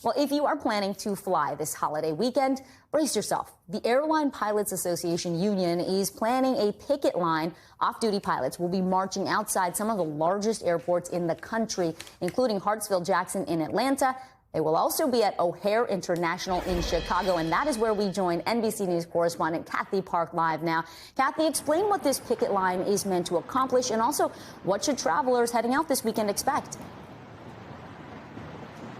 Well, if you are planning to fly this holiday weekend, brace yourself. The Airline Pilots Association Union is planning a picket line. Off-duty pilots will be marching outside some of the largest airports in the country, including Hartsfield-Jackson in Atlanta. They will also be at O'Hare International in Chicago, and that is where we join NBC News correspondent Kathy Park live now. Kathy, explain what this picket line is meant to accomplish, and also what should travelers heading out this weekend expect?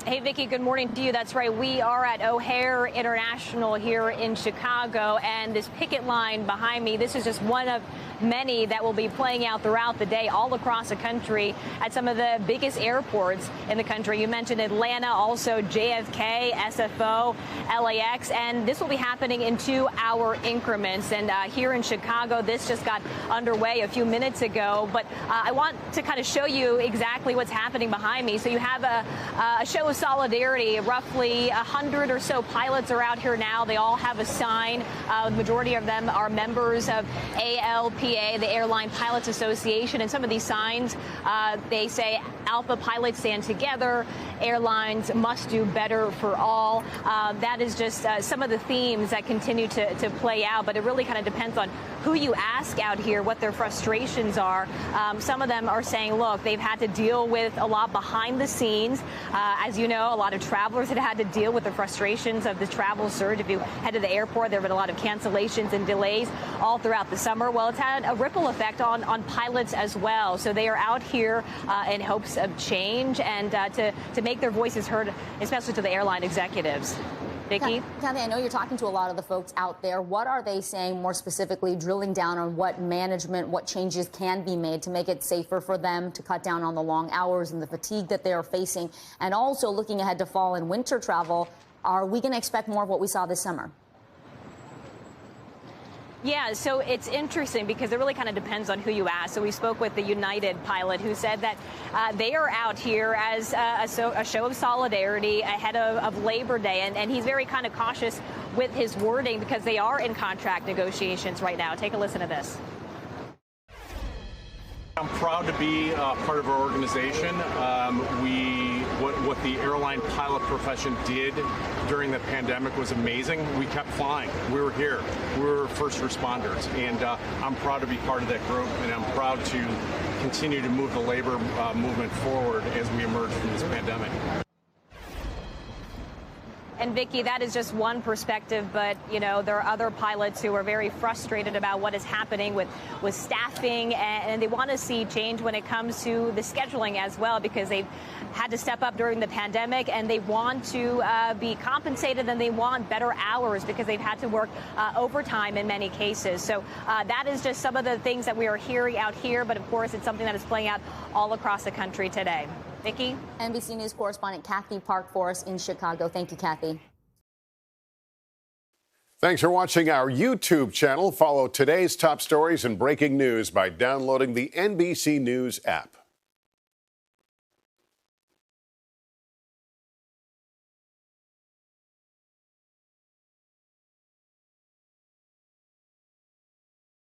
Hey, Vicki, good morning to you. That's right. We are at O'Hare International here in Chicago, and this picket line behind me, this is just one of many that will be playing out throughout the day all across the country at some of the biggest airports in the country. You mentioned Atlanta, also JFK, SFO, LAX, and this will be happening in 2-hour increments. And here in Chicago, this just got underway a few minutes ago. But I want to kind of show you exactly what's happening behind me. So you have a show of solidarity. Roughly 100 or so pilots are out here now. They all have a sign. The majority of them are members of ALPA, the Airline Pilots Association, and some of these signs, they say Alpha pilots stand together, airlines must do better for all. That is just some of the themes that continue to play out, but it really kind of depends on who you ask out here, what their frustrations are. Some of them are saying, look, they've had to deal with a lot behind the scenes. As you know, a lot of travelers have had to deal with the frustrations of the travel surge. If you head to the airport, there have been a lot of cancellations and delays all throughout the summer. Well, it's had a ripple effect on pilots as well. So they are out here in hopes of change and to make their voices heard, especially to the airline executives. Vicki? Kathy, I know you're talking to a lot of the folks out there. What are they saying more specifically, drilling down on what management, what changes can be made to make it safer for them, to cut down on the long hours and the fatigue that they are facing? And also looking ahead to fall and winter travel, are we going to expect more of what we saw this summer? Yeah, so it's interesting because it really kind of depends on who you ask. So we spoke with the United pilot who said that they are out here as a show of solidarity ahead of Labor Day. And he's very kind of cautious with his wording because they are in contract negotiations right now. Take a listen to this. I'm proud to be part of our organization. What the airline pilot profession did during the pandemic was amazing. We kept flying. We were here. We were first responders. And I'm proud to be part of that group, and I'm proud to continue to move the labor movement forward as we emerge from this pandemic. And Vicki, that is just one perspective, but, you know, there are other pilots who are very frustrated about what is happening with staffing, and they want to see change when it comes to the scheduling as well, because they've had to step up during the pandemic, and they want to be compensated, and they want better hours because they've had to work overtime in many cases. So that is just some of the things that we are hearing out here, but of course it's something that is playing out all across the country today. Vicki? NBC News correspondent Kathy Park for us in Chicago. Thank you, Kathy. Thanks for watching our YouTube channel. Follow today's top stories and breaking news by downloading the NBC News app.